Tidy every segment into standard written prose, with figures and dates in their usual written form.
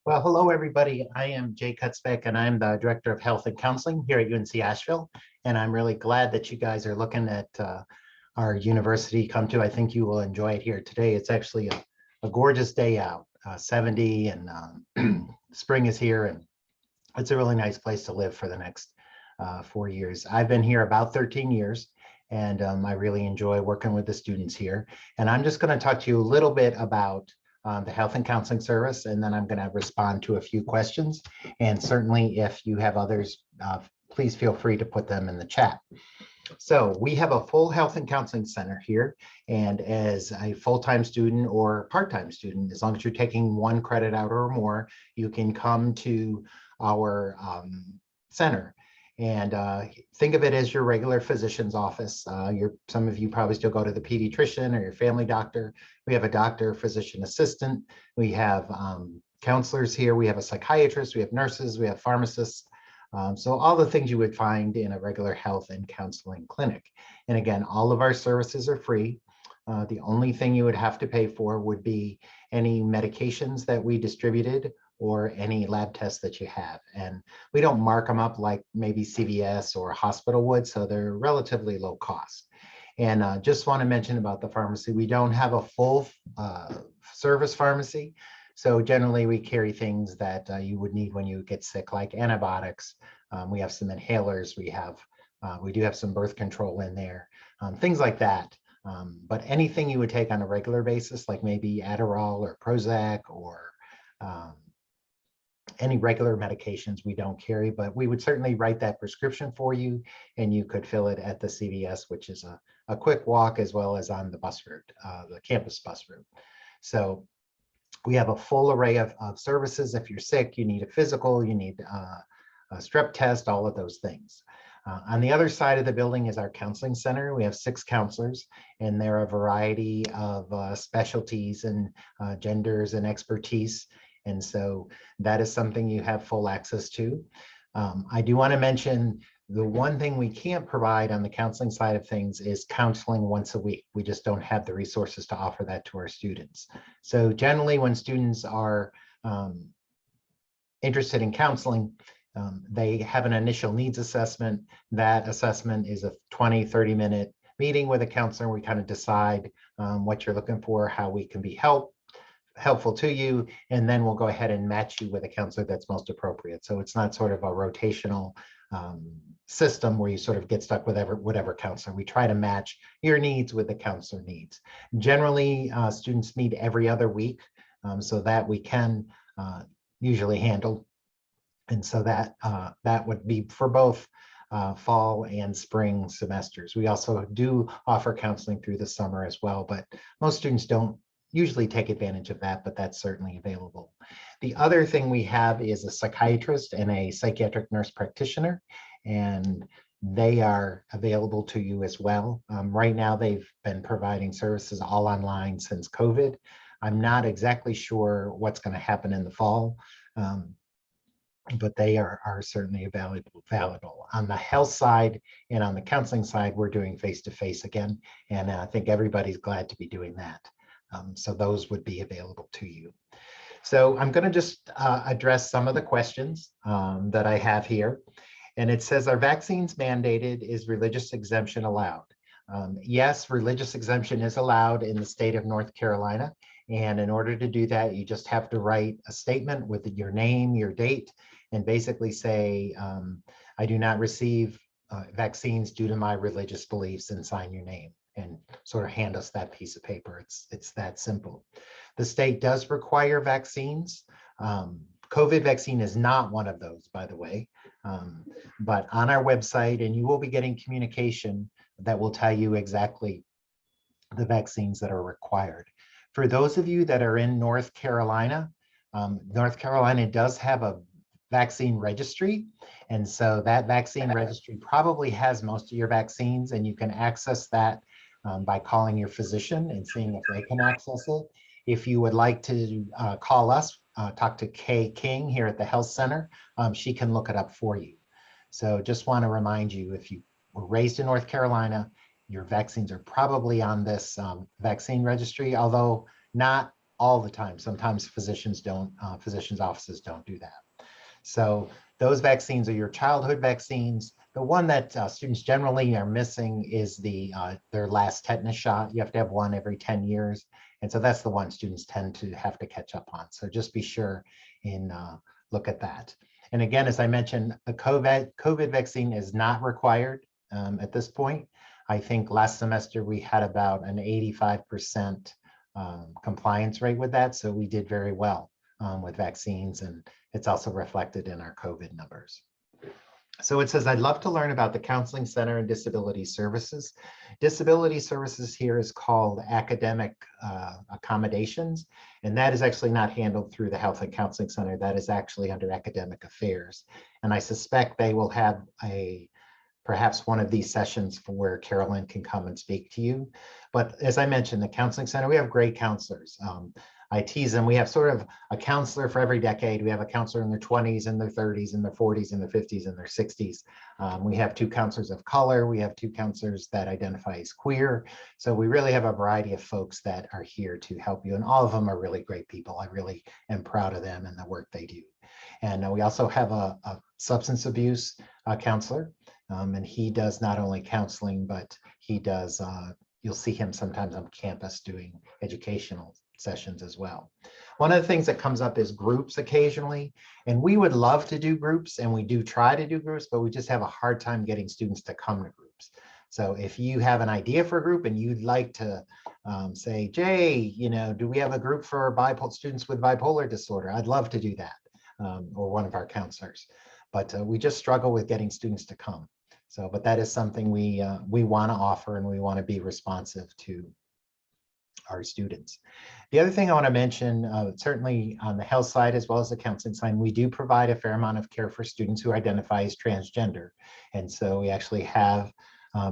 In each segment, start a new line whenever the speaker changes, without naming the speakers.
Well, hello, everybody. I am Jay Kutzbeck, and I'm the Director of Health and Counseling here at UNC Asheville. And I'm really glad that you guys are looking at our university come to. I think you will enjoy it here today. It's actually a gorgeous day out, 70, and spring is here. And it's a really nice place to live for the next 4 years. I've been here about 13 years, and I really enjoy working with the students here. And I'm just going to talk to you a little bit about the Health and Counseling Service, and then I'm going to respond to a few questions. And certainly if you have others, please feel free to put them in the chat. So we have a full health and counseling center here. And as a full-time student or part-time student, as long as you're taking 1 credit hour or more, you can come to our center. And think of it as your regular physician's office. Some of you probably still go to the pediatrician or your family doctor. We have a doctor, physician assistant. We have counselors here. We have a psychiatrist. We have nurses. We have pharmacists. So all the things you would find in a regular health and counseling clinic. And again, all of our services are free. The only thing you would have to pay for would be any medications that we distributed or any lab tests that you have. And we don't mark them up like maybe CVS or a hospital would, so they're relatively low cost. And just want to mention about the pharmacy, we don't have a full service pharmacy. So generally we carry things that you would need when you get sick, like antibiotics. We have some inhalers, we do have some birth control in there, things like that. But anything you would take on a regular basis, like maybe Adderall or Prozac or any regular medications, we don't carry, but we would certainly write that prescription for you, and you could fill it at the CVS, which is a quick walk, as well as on the bus route, the campus bus route. So we have a full array of services. If you're sick, you need a physical, you need a strep test, all of those things. On the other side of the building is our counseling center. We have 6 counselors, and there are a variety of specialties and genders and expertise. And so that is something you have full access to. I do want to mention the one thing we can't provide on the counseling side of things is counseling once a week. We just don't have the resources to offer that to our students. So generally when students are interested in counseling, they have an initial needs assessment. That assessment is a 20-30 minute meeting with a counselor. We kind of decide what you're looking for, how we can be helpful to you, and then we'll go ahead and match you with a counselor that's most appropriate. So it's not sort of a rotational system where you sort of get stuck with whatever counselor. We try to match your needs with the counselor needs. Generally, students meet every other week, so that we can usually handle. And so that would be for both fall and spring semesters. We also do offer counseling through the summer as well, but most students don't usually take advantage of that, but that's certainly available. The other thing we have is a psychiatrist and a psychiatric nurse practitioner, and they are available to you as well. Right now, they've been providing services all online since COVID. I'm not exactly sure what's going to happen in the fall, but they are certainly available. On the health side and on the counseling side, we're doing face-to-face again, and I think everybody's glad to be doing that. So those would be available to you. So I'm going to just address some of the questions that I have here. And it says, are vaccines mandated? Is religious exemption allowed? Yes, religious exemption is allowed in the state of North Carolina. And in order to do that, you just have to write a statement with your name, your date, and basically say, I do not receive vaccines due to my religious beliefs, and sign your name and sort of hand us that piece of paper. It's that simple. The state does require vaccines. COVID vaccine is not one of those, by the way, but on our website, and you will be getting communication that will tell you exactly the vaccines that are required. For those of you that are in North Carolina, North Carolina does have a vaccine registry. And so that vaccine registry probably has most of your vaccines, and you can access that by calling your physician and seeing if they can access it. If you would like to call us, talk to Kay King here at the Health Center, she can look it up for you. So just want to remind you, if you were raised in North Carolina, your vaccines are probably on this vaccine registry, although not all the time. Sometimes physicians don't, physicians' offices don't do that. So those vaccines are your childhood vaccines. The one that students generally are missing is their last tetanus shot. You have to have one every 10 years. And so that's the one students tend to have to catch up on. So just be sure and look at that. And again, as I mentioned, the COVID vaccine is not required at this point. I think last semester we had about an 85% compliance rate with that. So we did very well with vaccines, and it's also reflected in our COVID numbers. So it says, I'd love to learn about the Counseling Center and Disability Services. Disability Services here is called Academic Accommodations, and that is actually not handled through the Health and Counseling Center. That is actually under Academic Affairs. And I suspect they will have perhaps one of these sessions for where Carolyn can come and speak to you. But as I mentioned, the Counseling Center, we have great counselors. I tease them, we have sort of a counselor for every decade. We have a counselor in their 20s and their 30s and their 40s and their 50s and their 60s. We have 2 counselors of color. We have 2 counselors that identify as queer. So we really have a variety of folks that are here to help you. And all of them are really great people. I really am proud of them and the work they do. And we also have a substance abuse counselor. And he does not only counseling, but he does, you'll see him sometimes on campus doing educational sessions as well. One of the things that comes up is groups occasionally, and we would love to do groups, and we do try to do groups, but we just have a hard time getting students to come to groups. So if you have an idea for a group and you'd like to say, Jay, you know, do we have a group for students with bipolar disorder? I'd love to do that, or one of our counselors, but we just struggle with getting students to come. So, but that is something we want to offer, and we want to be responsive to our students. The other thing I want to mention, certainly on the health side as well as the counseling side, we do provide a fair amount of care for students who identify as transgender. And so we actually have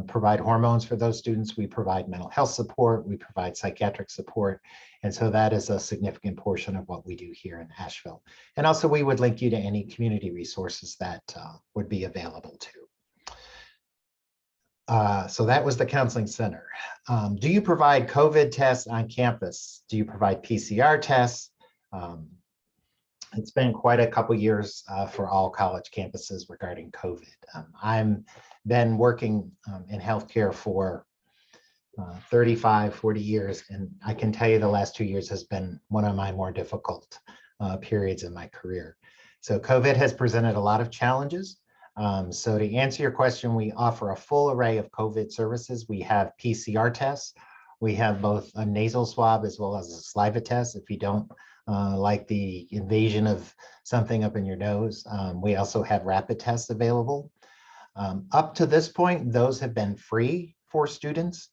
provide hormones for those students. We provide mental health support. We provide psychiatric support. And so that is a significant portion of what we do here in Asheville. And also we would link you to any community resources that would be available too. So that was the Counseling Center. Do you provide COVID tests on campus? Do you provide PCR tests? It's been quite a couple years for all college campuses regarding COVID. I'm been working in healthcare for 35, 40 years, and I can tell you the last 2 years has been one of my more difficult periods in my career. So COVID has presented a lot of challenges. So to answer your question, we offer a full array of COVID services. We have PCR tests. We have both a nasal swab as well as a saliva test if you don't like the invasion of something up in your nose. We also have rapid tests available. Up to this point, those have been free for students.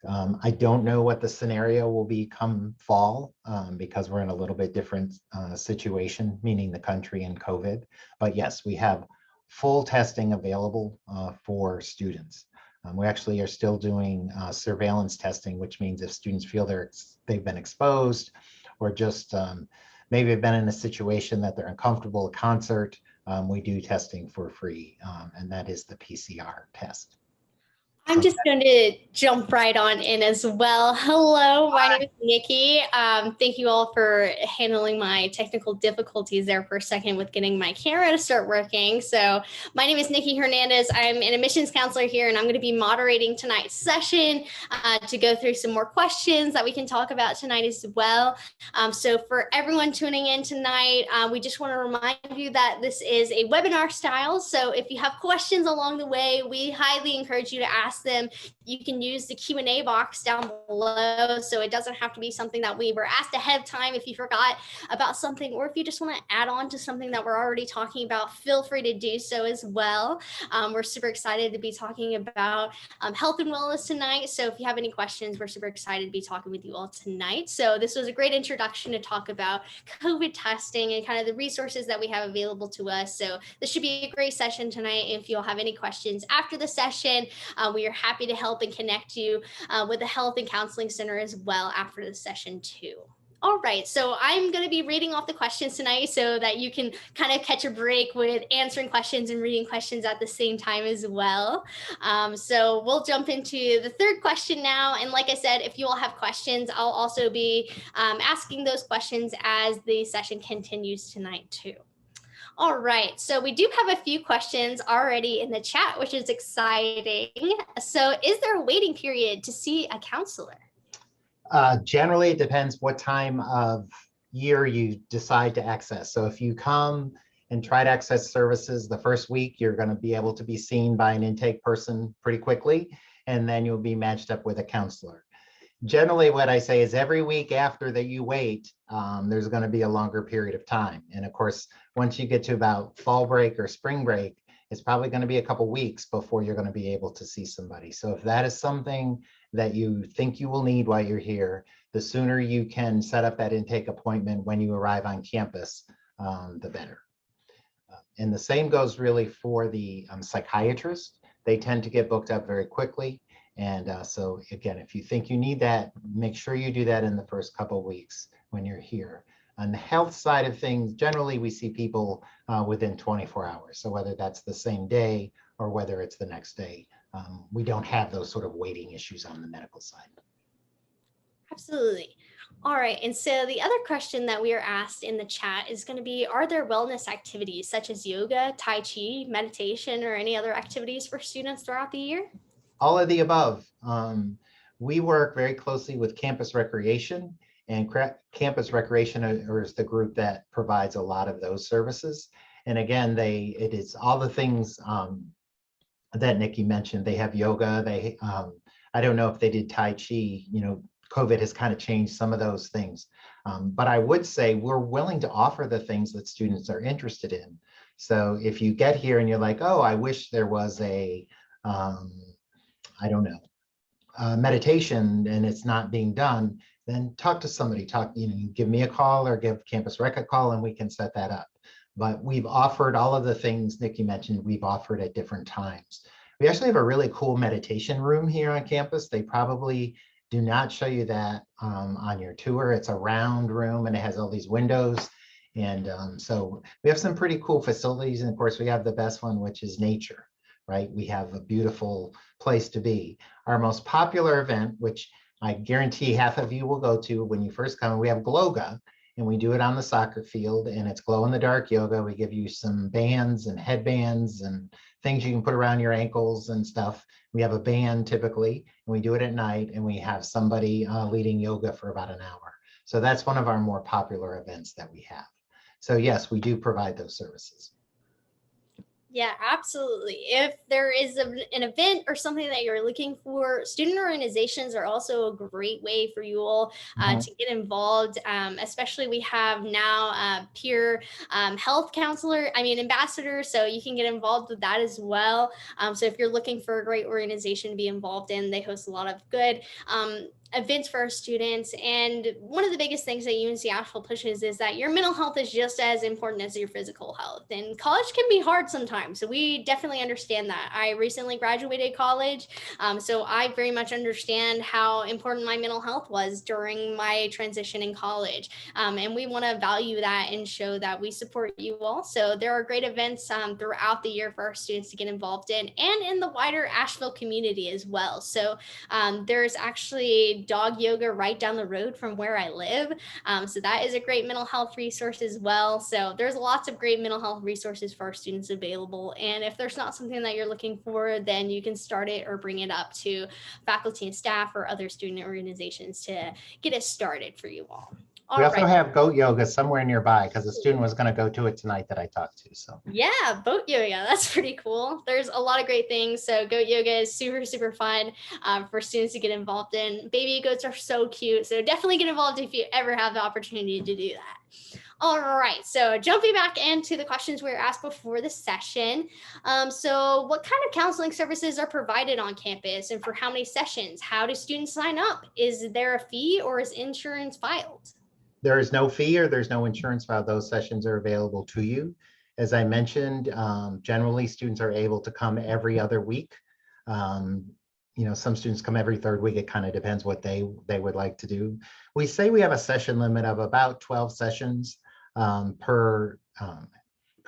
I don't know what the scenario will be come fall because we're in a little bit different situation, meaning the country and COVID. But yes, we have full testing available for students. We actually are still doing surveillance testing, which means if students feel they've been exposed or just maybe have been in a situation that they're uncomfortable at concert, we do testing for free, and that is the PCR test.
I'm just going to jump right on in as well. Hello, my name is Nikki. Thank you all for handling my technical difficulties there for a second with getting my camera to start working. So my name is Nikki Hernandez. I'm an admissions counselor here, and I'm going to be moderating tonight's session to go through some more questions that we can talk about tonight as well. So for everyone tuning in tonight, we just want to remind you that this is a webinar style. So if you have questions along the way, we highly encourage you to ask them. You can use the Q&A box down below, so it doesn't have to be something that we were asked ahead of time if you forgot about something, or if you just want to add on to something that we're already talking about, feel free to do so as well. We're super excited to be talking about health and wellness tonight, so if you have any questions, we're super excited to be talking with you all tonight. So this was a great introduction to talk about COVID testing and kind of the resources that we have available to us. So this should be a great session tonight. If you'll have any questions after the session, we are happy to help and connect you with the Health and Counseling Center as well after the session too. All right, so I'm going to be reading off the questions tonight so that you can kind of catch a break with answering questions and reading questions at the same time as well. So we'll jump into the third question now. And like I said, if you all have questions, I'll also be asking those questions as the session continues tonight too. All right, so we do have a few questions already in the chat, which is exciting. So is there a waiting period to see a counselor?
Generally, it depends what time of year you decide to access. So if you come and try to access services the first week, you're going to be able to be seen by an intake person pretty quickly, and then you'll be matched up with a counselor. Generally, what I say is every week after that you wait, there's going to be a longer period of time. And of course, once you get to about fall break or spring break, it's probably going to be a couple weeks before you're going to be able to see somebody. So if that is something that you think you will need while you're here, the sooner you can set up that intake appointment when you arrive on campus, the better. And the same goes really for the psychiatrist. They tend to get booked up very quickly. And so again, if you think you need that, make sure you do that in the first couple of weeks when you're here. On the health side of things, generally we see people within 24 hours. So whether that's the same day or whether it's the next day, we don't have those sort of waiting issues on the medical side.
Absolutely. All right. And so the other question that we are asked in the chat is going to be, are there wellness activities such as yoga, Tai Chi, meditation, or any other activities for students throughout the year?
All of the above. We work very closely with Campus Recreation, and Campus Recreation is the group that provides a lot of those services. And again, it is all the things that Nikki mentioned. They have yoga. I don't know if they did Tai Chi. COVID has kind of changed some of those things. But I would say we're willing to offer the things that students are interested in. So if you get here and you're like, oh, I wish there was a I don't know, meditation and it's not being done, then talk to somebody, give me a call or give Campus Rec a call and we can set that up. But we've offered all of the things Nikki mentioned, we've offered at different times. We actually have a really cool meditation room here on campus. They probably do not show you that on your tour. It's a round room and it has all these windows. And so we have some pretty cool facilities. And of course, we have the best one, which is nature. Right? We have a beautiful place to be. Our most popular event, which I guarantee half of you will go to when you first come, we have Gloga, and we do it on the soccer field, and it's glow in the dark yoga. We give you some bands and headbands and things you can put around your ankles and stuff. We have a band typically, and we do it at night, and we have somebody leading yoga for about an hour. So that's one of our more popular events that we have. So yes, we do provide those services.
Yeah, absolutely. If there is an event or something that you're looking for, student organizations are also a great way for you all to get involved. Especially we have now peer health ambassadors, so you can get involved with that as well. So if you're looking for a great organization to be involved in, they host a lot of good events for our students. And one of the biggest things that UNC Asheville pushes is that your mental health is just as important as your physical health. And college can be hard sometimes. So we definitely understand that. I recently graduated college. So I very much understand how important my mental health was during my transition in college. And we want to value that and show that we support you all. So there are great events throughout the year for our students to get involved in, and in the wider Asheville community as well. So there's actually dog yoga right down the road from where I live. So that is a great mental health resource as well. So there's lots of great mental health resources for our students available. And if there's not something that you're looking for, then you can start it or bring it up to faculty and staff or other student organizations to get it started for you all.
We also have goat yoga somewhere nearby because a student was going to go to it tonight that I talked to. So
yeah, boat yoga, that's pretty cool. There's a lot of great things. So goat yoga is super, super fun for students to get involved in. Baby goats are so cute. So definitely get involved if you ever have the opportunity to do that. All right, so jumping back into the questions we were asked before the session. So what kind of counseling services are provided on campus and for how many sessions? How do students sign up? Is there a fee or is insurance filed?
There is no fee or there's no insurance filed. Those sessions are available to you. As I mentioned, generally students are able to come every other week. some students come every third week. It kind of depends what they would like to do. We say we have a session limit of about 12 sessions per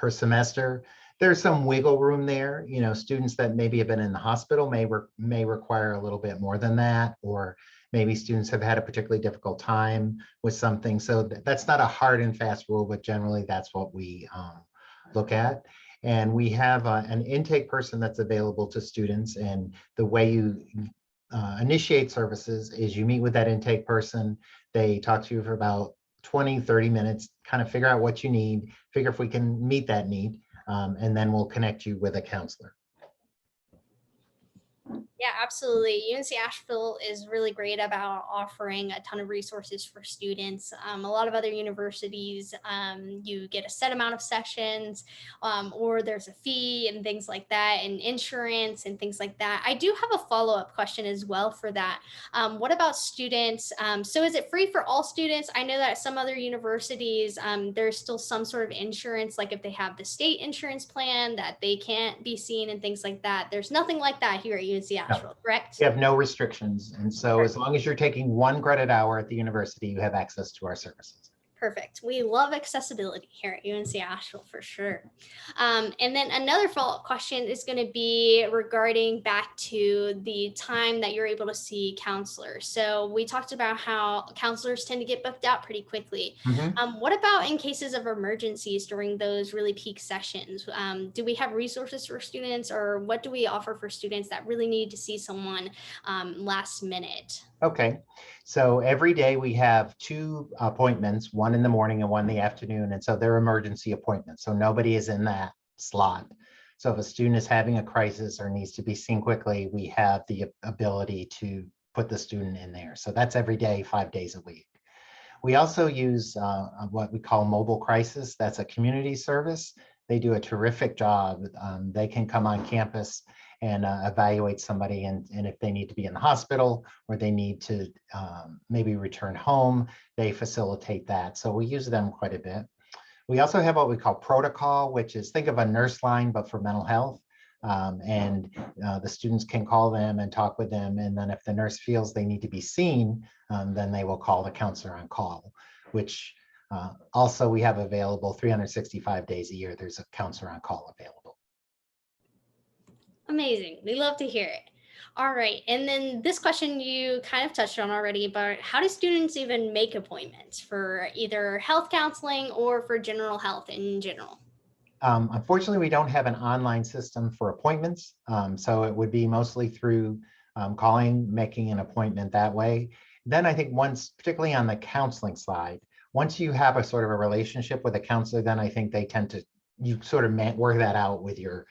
semester. There's some wiggle room there. Students that maybe have been in the hospital may require a little bit more than that, or maybe students have had a particularly difficult time with something. So that's not a hard and fast rule, but generally that's what we look at. And we have an intake person that's available to students. And the way you initiate services is you meet with that intake person. They talk to you for about 20, 30 minutes, kind of figure out what you need, figure if we can meet that need, and then we'll connect you with a counselor.
Yeah, absolutely. UNC Asheville is really great about offering a ton of resources for students. A lot of other universities, you get a set amount of sessions, or there's a fee and things like that, and insurance and things like that. I do have a follow-up question as well for that. What about students? So is it free for all students? I know that at some other universities, there's still some sort of insurance, like if they have the state insurance plan that they can't be seen and things like that. There's nothing like that here at UNC Asheville, correct?
You have no restrictions. And so as long as you're taking 1 credit hour at the university, you have access to our services.
Perfect. We love accessibility here at UNC Asheville for sure. And then another follow-up question is going to be regarding back to the time that you're able to see counselors. So we talked about how counselors tend to get booked out pretty quickly. What about in cases of emergencies during those really peak sessions? Do we have resources for students, or what do we offer for students that really need to see someone last minute?
Okay, so every day we have 2 appointments, one in the morning and one in the afternoon. And so they're emergency appointments. So nobody is in that slot. So if a student is having a crisis or needs to be seen quickly, we have the ability to put the student in there. So that's every day, 5 days a week. We also use what we call mobile crisis. That's a community service. They do a terrific job. They can come on campus and evaluate somebody, and if they need to be in the hospital or they need to maybe return home, they facilitate that. So we use them quite a bit. We also have what we call protocol, which is, think of a nurse line, but for mental health. And the students can call them and talk with them. And then if the nurse feels they need to be seen, then they will call the counselor on call, which also we have available 365 days a year. There's a counselor on call available.
Amazing. We love to hear it. All right. And then this question you kind of touched on already, but how do students even make appointments for either health counseling or for general health in general?
Unfortunately, we don't have an online system for appointments. So it would be mostly through calling, making an appointment that way. Then I think once, particularly on the counseling side, once you have a sort of a relationship with a counselor, then I think they tend to, you sort of work that out with your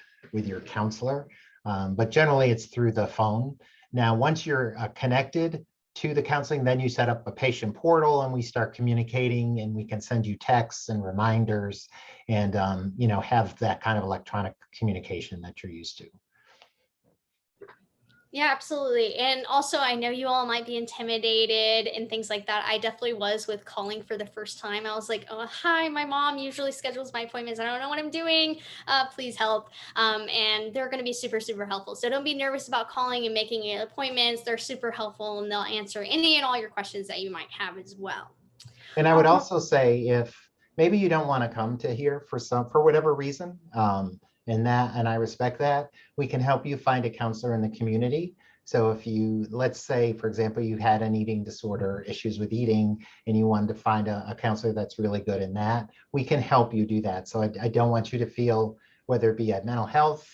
counselor. But generally it's through the phone. Now, once you're connected to the counseling, then you set up a patient portal and we start communicating, and we can send you texts and reminders and have that kind of electronic communication that you're used to.
Yeah, absolutely. And also, I know you all might be intimidated and things like that. I definitely was with calling for the first time. I was like, oh, hi, my mom usually schedules my appointments. I don't know what I'm doing. Please help. And they're going to be super, super helpful. So don't be nervous about calling and making appointments. They're super helpful, and they'll answer any and all your questions that you might have as well.
And I would also say, if maybe you don't want to come to here for whatever reason, and I respect that, we can help you find a counselor in the community. So if you, let's say, for example, you had an eating disorder, issues with eating, and you wanted to find a counselor that's really good in that, we can help you do that. So I don't want you to feel, whether it be a mental health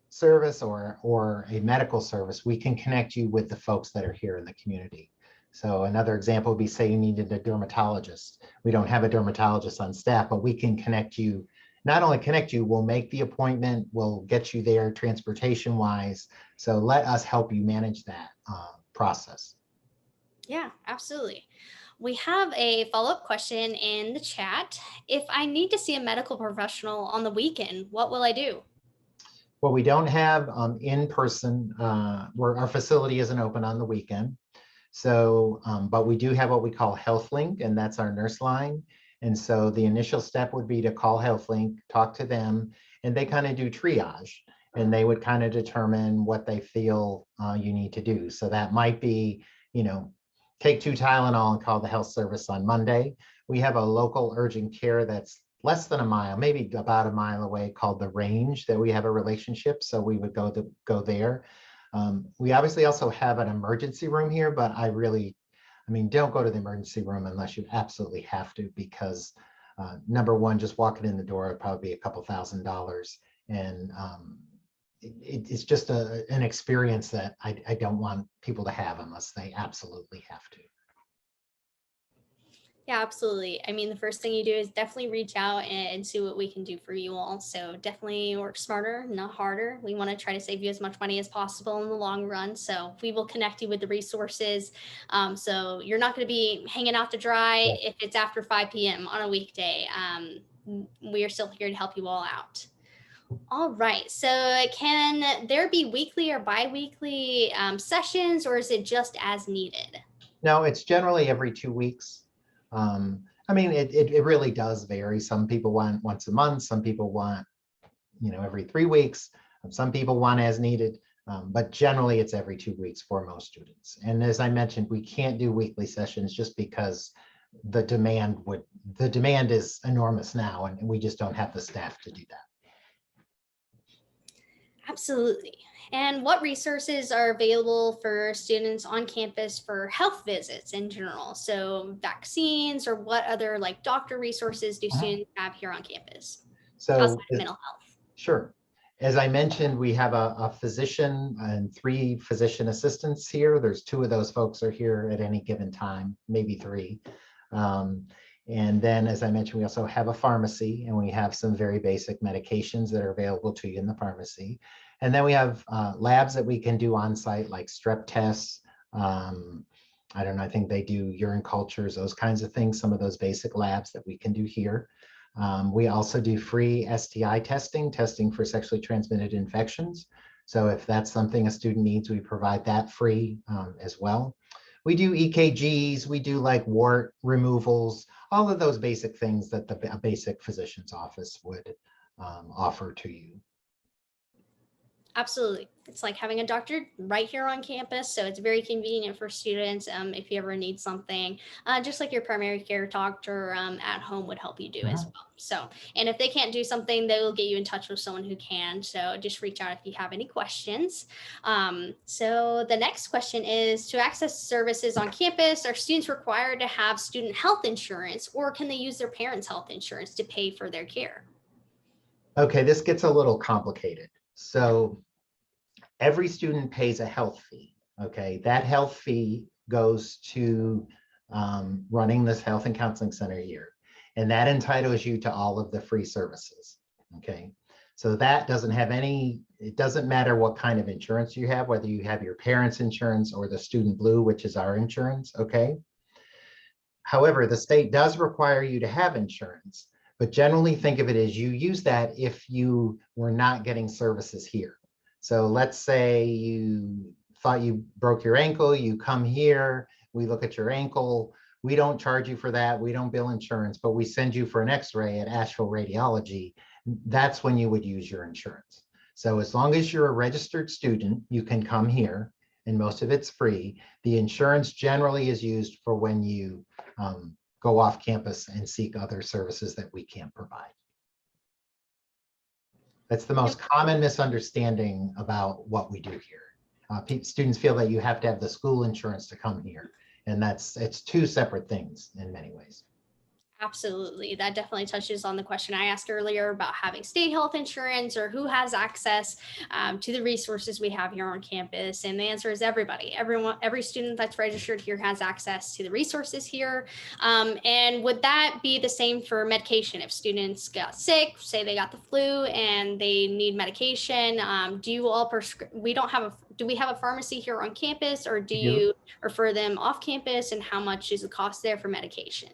service or a medical service, we can connect you with the folks that are here in the community. So another example would be, say you needed a dermatologist. We don't have a dermatologist on staff, but we can connect you. Not only connect you, we'll make the appointment, we'll get you there transportation wise. So let us help you manage that process.
Yeah, absolutely. We have a follow-up question in the chat. If I need to see a medical professional on the weekend, what will I do?
Well, we don't have in-person, where our facility isn't open on the weekend. So, but we do have what we call HealthLink, and that's our nurse line. And so the initial step would be to call HealthLink, talk to them, and they kind of do triage. and they would kind of determine what they feel you need to do. So that might be, take 2 Tylenol and call the health service on Monday. We have a local urgent care that's less than a mile, maybe about a mile away, called The Range, that we have a relationship. So we would go there. We obviously also have an emergency room here, but don't go to the emergency room unless you absolutely have to, because number one, just walking in the door would probably be a couple $1,000s. And it's just an experience that I don't want people to have unless they absolutely have to.
Yeah, absolutely. I mean, the first thing you do is definitely reach out and see what we can do for you all. So definitely work smarter, not harder. We want to try to save you as much money as possible in the long run. So we will connect you with the resources. So you're not going to be hanging out to dry if it's after 5 p.m. on a weekday. We are still here to help you all out. All right. So can there be weekly or bi-weekly sessions, or is it just as needed?
No, it's generally every 2 weeks. It really does vary. Some people want once a month, some people want, every 3 weeks, some people want as needed, but generally it's every 2 weeks for most students. And as I mentioned, we can't do weekly sessions just because the demand is enormous now, and we just don't have the staff to do that.
Absolutely. And what resources are available for students on campus for health visits in general? So vaccines, or what other like doctor resources do students have here on campus?
So
outside of mental health.
Sure. As I mentioned, we have a physician and 3 physician assistants here. There's 2 of those folks are here at any given time, maybe 3. And then, as I mentioned, we also have a pharmacy, and we have some very basic medications that are available to you in the pharmacy. And then we have labs that we can do on site, like strep tests. I don't know, I think they do urine cultures, those kinds of things, some of those basic labs that we can do here. We also do free STI testing for sexually transmitted infections. So if that's something a student needs, we provide that free as well. We do EKGs, we do like wart removals, all of those basic things that a basic physician's office would offer to you.
Absolutely. It's like having a doctor right here on campus. So it's very convenient for students if you ever need something, just like your primary care doctor at home would help you do as well. So, and if they can't do something, they will get you in touch with someone who can. So just reach out if you have any questions. So the next question is, to access services on campus, are students required to have student health insurance, or can they use their parents' health insurance to pay for their care?
Okay, this gets a little complicated. So every student pays a health fee. Okay, that health fee goes to running this health and counseling center here, and that entitles you to all of the free services. Okay, so that doesn't have it doesn't matter what kind of insurance you have, whether you have your parents' insurance or the Student Blue, which is our insurance. Okay, however, the state does require you to have insurance, but generally think of it as you use that if you were not getting services here. So let's say you thought you broke your ankle, you come here, we look at your ankle, we don't charge you for that, we don't bill insurance, but we send you for an x-ray at Asheville Radiology. That's when you would use your insurance. So as long as you're a registered student, you can come here, and most of it's free. The insurance generally is used for when you go off campus and seek other services that we can't provide. That's the most common misunderstanding about what we do here. Students feel that you have to have the school insurance to come here, and it's 2 separate things in many ways.
Absolutely. That definitely touches on the question I asked earlier about having state health insurance, or who has access to the resources we have here on campus. And the answer is everybody. Every student that's registered here has access to the resources here. And would that be the same for medication? If students got sick, say they got the flu and they need medication, do you all do we have a pharmacy here on campus, or do you refer them off campus, and how much is the cost there for medication?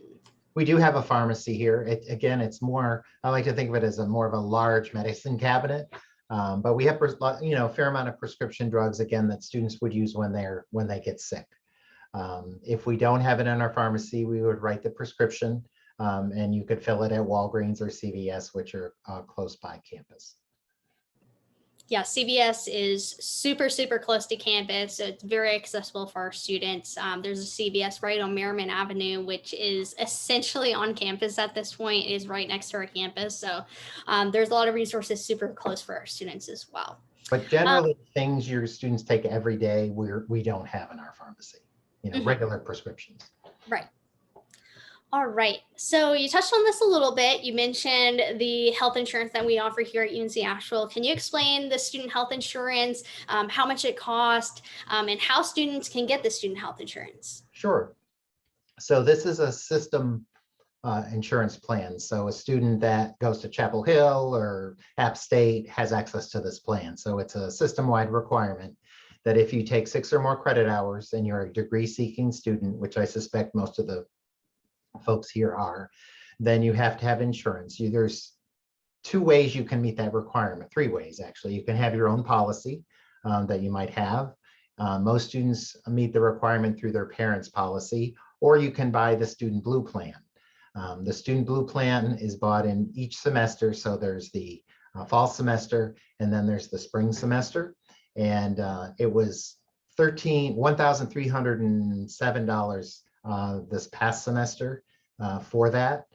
We do have a pharmacy here. Again, it's more, I like to think of it as more of a large medicine cabinet, but we have a fair amount of prescription drugs, again, that students would use when they get sick. If we don't have it in our pharmacy, we would write the prescription, and you could fill it at Walgreens or CVS, which are close by campus.
Yeah, CVS is super, super close to campus. So it's very accessible for our students. There's a CVS right on Merriman Avenue, which is essentially on campus at this point. It is right next to our campus. So there's a lot of resources super close for our students as well.
But generally, things your students take every day, we don't have in our pharmacy, regular prescriptions.
Right. All right. So you touched on this a little bit. You mentioned the health insurance that we offer here at UNC Asheville. Can you explain the student health insurance, how much it costs, and how students can get the student health insurance?
Sure. So this is a system insurance plan. So a student that goes to Chapel Hill or App State has access to this plan. So it's a system-wide requirement that if you take 6 or more credit hours and you're a degree-seeking student, which I suspect most of the folks here are, then you have to have insurance. There's 2 ways you can meet that requirement, 3 ways actually. You can have your own policy that you might have. Most students meet the requirement through their parents' policy, or you can buy the Student Blue plan. The Student Blue plan is bought in each semester. So there's the fall semester, and then there's the spring semester. And it was $1,307 this past semester for that.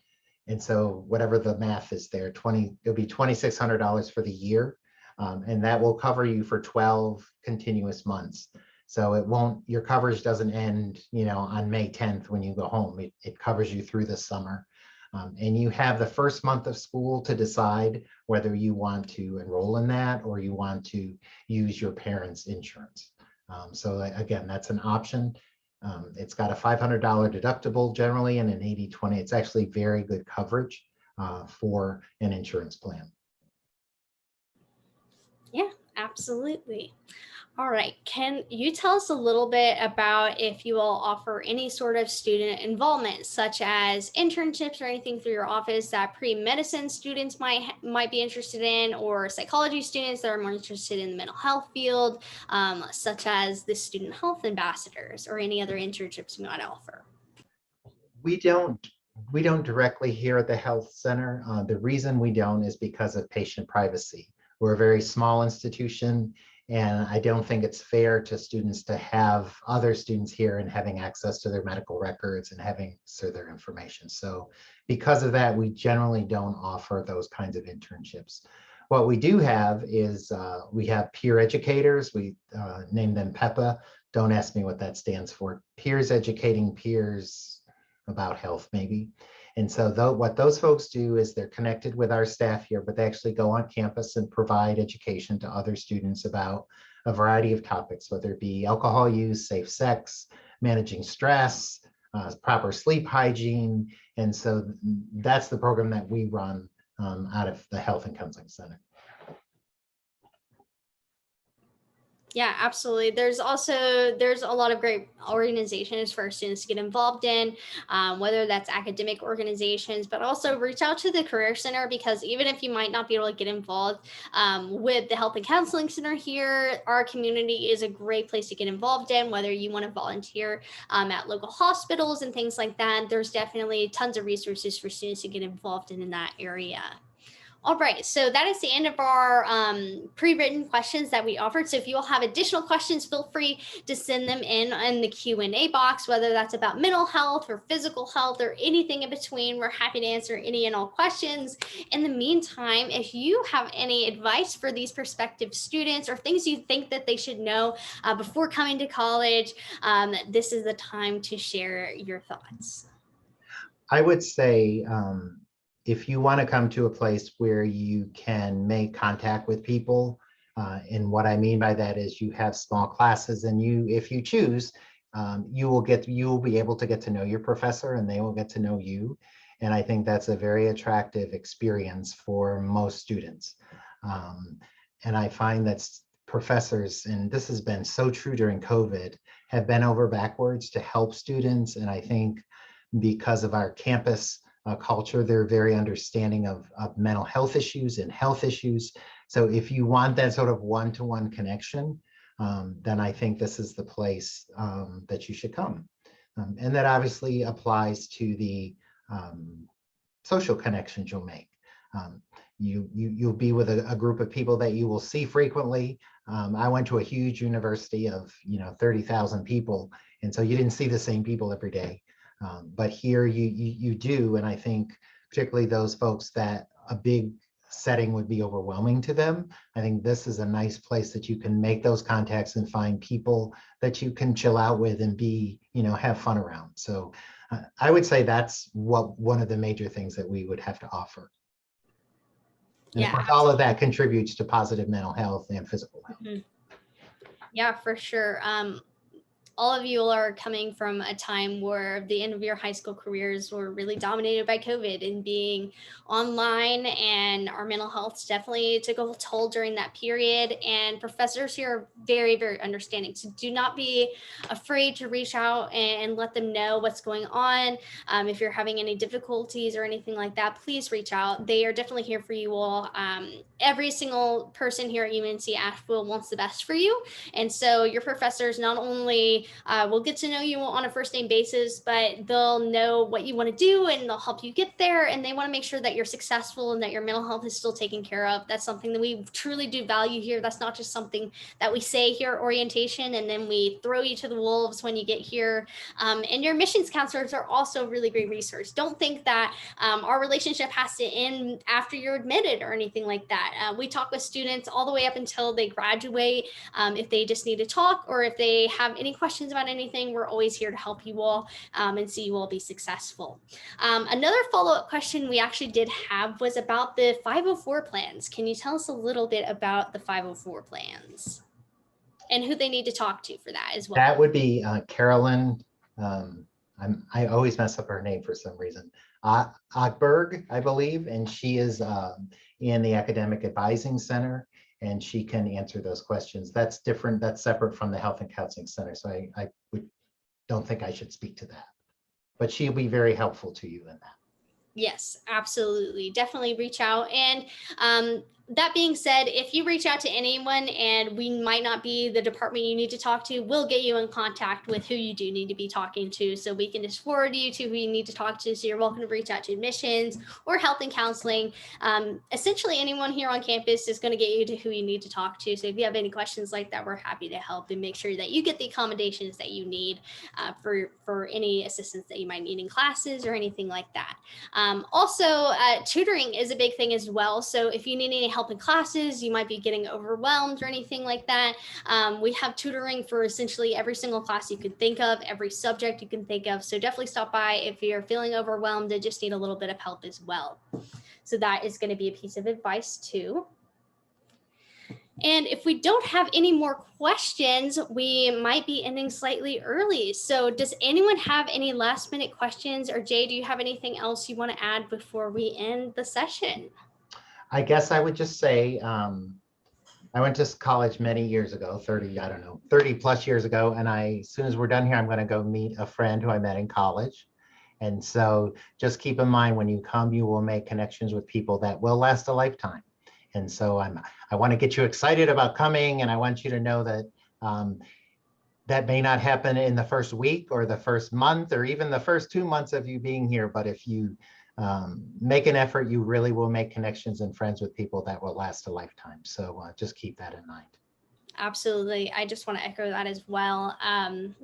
And so whatever the math is there, it'll be $2,600 for the year. And that will cover you for 12 continuous months. So your coverage doesn't end, on May 10th when you go home. It covers you through the summer. And you have the first month of school to decide whether you want to enroll in that or you want to use your parents' insurance. So again, that's an option. It's got a $500 deductible generally and an 80/20. It's actually very good coverage for an insurance plan.
Yeah, absolutely. All right. Can you tell us a little bit about if you all offer any sort of student involvement, such as internships or anything through your office that pre-medicine students might be interested in, or psychology students that are more interested in the mental health field, such as the student health ambassadors or any other internships you might offer?
We don't directly here at the health center. The reason we don't is because of patient privacy. We're a very small institution, and I don't think it's fair to students to have other students here and having access to their medical records and having their information. So because of that, we generally don't offer those kinds of internships. What we do have is we have peer educators. We name them PEPA. Don't ask me what that stands for. Peers educating peers about health, maybe. And so what those folks do is they're connected with our staff here, but they actually go on campus and provide education to other students about a variety of topics, whether it be alcohol use, safe sex, managing stress, proper sleep hygiene. And so that's the program that we run out of the Health and Counseling Center.
Yeah, absolutely. There's a lot of great organizations for our students to get involved in, whether that's academic organizations, but also reach out to the Career Center, because even if you might not be able to get involved with the Health and Counseling Center here, our community is a great place to get involved in, whether you want to volunteer at local hospitals and things like that. There's definitely tons of resources for students to get involved in that area. All right, so that is the end of our pre-written questions that we offered. So if you all have additional questions, feel free to send them in the Q&A box, whether that's about mental health or physical health or anything in between. We're happy to answer any and all questions. In the meantime, if you have any advice for these prospective students or things you think that they should know before coming to college, this is the time to share your thoughts.
I would say, if you want to come to a place where you can make contact with people, and what I mean by that is you have small classes, and if you choose, you will be able to get to know your professor and they will get to know you. And I think that's a very attractive experience for most students. And I find that professors, and this has been so true during COVID, have bent over backwards to help students. And I think because of our campus culture, they're very understanding of mental health issues and health issues. So if you want that sort of one-to-one connection, then I think this is the place that you should come. And that obviously applies to the social connections you'll make. You'll be with a group of people that you will see frequently. I went to a huge university of 30,000 people, and so you didn't see the same people every day. But here you do, and I think particularly those folks that a big setting would be overwhelming to them. I think this is a nice place that you can make those contacts and find people that you can chill out with and be, have fun around. So I would say that's one of the major things that we would have to offer. And of course, all of that contributes to positive mental health and physical health.
Mm-hmm. Yeah, for sure. All of you are coming from a time where the end of your high school careers were really dominated by COVID and being online, and our mental health definitely took a toll during that period. And professors here are very, very understanding. So do not be afraid to reach out and let them know what's going on. If you're having any difficulties or anything like that, please reach out. They are definitely here for you all. Every single person here at UNC Asheville wants the best for you. And so your professors not only will get to know you on a first name basis, but they'll know what you want to do and they'll help you get there. And they want to make sure that you're successful and that your mental health is still taken care of. That's something that we truly do value here. That's not just something that we say here at orientation and then we throw you to the wolves when you get here. And your admissions counselors are also really great resource. Don't think that our relationship has to end after you're admitted or anything like that. We talk with students all the way up until they graduate. If they just need to talk or if they have any questions about anything, we're always here to help you all and see you all be successful. Another follow-up question we actually did have was about the 504 plans. Can you tell us a little bit about the 504 plans and who they need to talk to for that as well?
That would be Carolyn. I always mess up her name for some reason. Ockberg, I believe, and she is in the Academic Advising Center. And she can answer those questions. That's different. That's separate from the Health and Counseling Center. So I don't think I should speak to that. But she'll be very helpful to you in that.
Yes, absolutely. Definitely reach out. And that being said, if you reach out to anyone and we might not be the department you need to talk to, we'll get you in contact with who you do need to be talking to. So we can just forward you to who you need to talk to. So you're welcome to reach out to admissions or health and counseling. Essentially, anyone here on campus is going to get you to who you need to talk to. So if you have any questions like that, we're happy to help and make sure that you get the accommodations that you need for any assistance that you might need in classes or anything like that. Also, tutoring is a big thing as well. So if you need any help in classes, you might be getting overwhelmed or anything like that. We have tutoring for essentially every single class you could think of, every subject you can think of. So definitely stop by if you're feeling overwhelmed and just need a little bit of help as well. So that is going to be a piece of advice too. And if we don't have any more questions, we might be ending slightly early. So does anyone have any last minute questions? Or Jay, do you have anything else you want to add before we end the session?
I guess I would just say, I went to college many years ago, 30 plus years ago. And as soon as we're done here, I'm going to go meet a friend who I met in college. And so just keep in mind, when you come, you will make connections with people that will last a lifetime. And so I want to get you excited about coming, and I want you to know that that may not happen in the first week or the first month or even the first 2 months of you being here. But if you make an effort, you really will make connections and friends with people that will last a lifetime. So just keep that in mind.
Absolutely. I just want to echo that as well.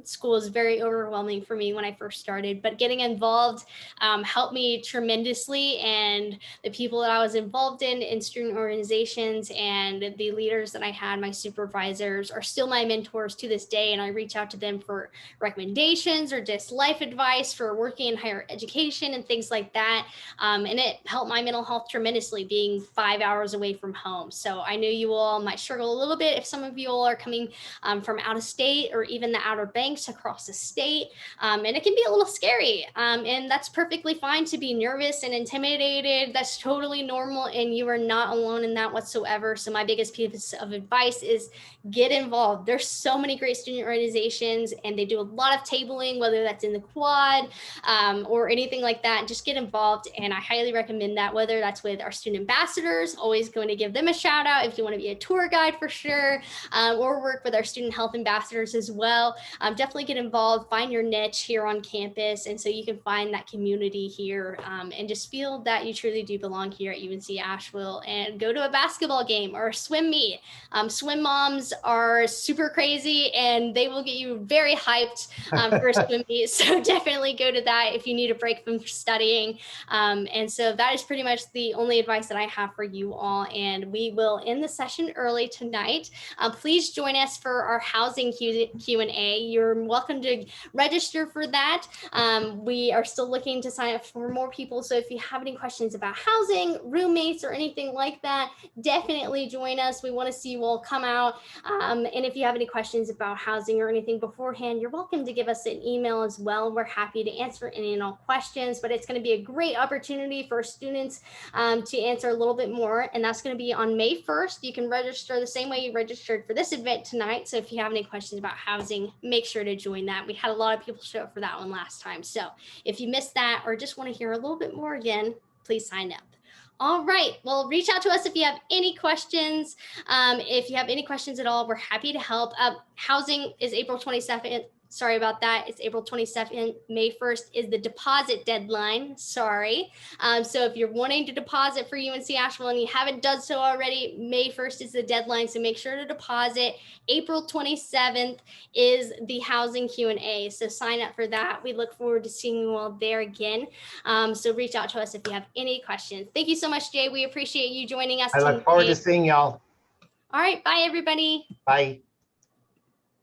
School is very overwhelming for me when I first started, but getting involved helped me tremendously. And the people that I was involved in student organizations and the leaders that I had, my supervisors, are still my mentors to this day. And I reach out to them for recommendations or just life advice for working in higher education and things like that. And it helped my mental health tremendously, being 5 hours away from home. So I know you all might struggle a little bit if some of you all are coming from out of state or even the Outer Banks across the state. And it can be a little scary. And that's perfectly fine to be nervous and intimidated. That's totally normal. And you are not alone in that whatsoever. So my biggest piece of advice is get involved. There's so many great student organizations and they do a lot of tabling, whether that's in the quad or anything like that. Just get involved. And I highly recommend that, whether that's with our student ambassadors, always going to give them a shout out if you want to be a tour guide for sure. or work with our student health ambassadors as well. Definitely get involved, find your niche here on campus. And so you can find that community here and just feel that you truly do belong here at UNC Asheville, and go to a basketball game or a swim meet. Swim moms are super crazy and they will get you very hyped for a swim meet. So definitely go to that if you need a break from studying. And so that is pretty much the only advice that I have for you all. And we will end the session early tonight. Please join us for our housing Q&A. You're welcome to register for that. We are still looking to sign up for more people. So if you have any questions about housing, roommates, or anything like that, definitely join us. We want to see you all come out. And if you have any questions about housing or anything beforehand, you're welcome to give us an email as well. We're happy to answer any and all questions, but it's going to be a great opportunity for students to answer a little bit more. And that's going to be on May 1st. You can register the same way you registered for this event tonight. So if you have any questions about housing, make sure to join that. We had a lot of people show up for that one last time. So if you missed that or just want to hear a little bit more again, please sign up. All right. Well, reach out to us if you have any questions. If you have any questions at all, we're happy to help. Housing is April 22nd. Sorry about that. It's April 22nd. May 1st is the deposit deadline. Sorry. So if you're wanting to deposit for UNC Asheville and you haven't done so already, May 1st is the deadline. So make sure to deposit. April 27th is the housing Q&A. So sign up for that. We look forward to seeing you all there again. So reach out to us if you have any questions. Thank you so much, Jay. We appreciate you joining us
I look forward to seeing y'all.
All right. Bye, everybody.
Bye.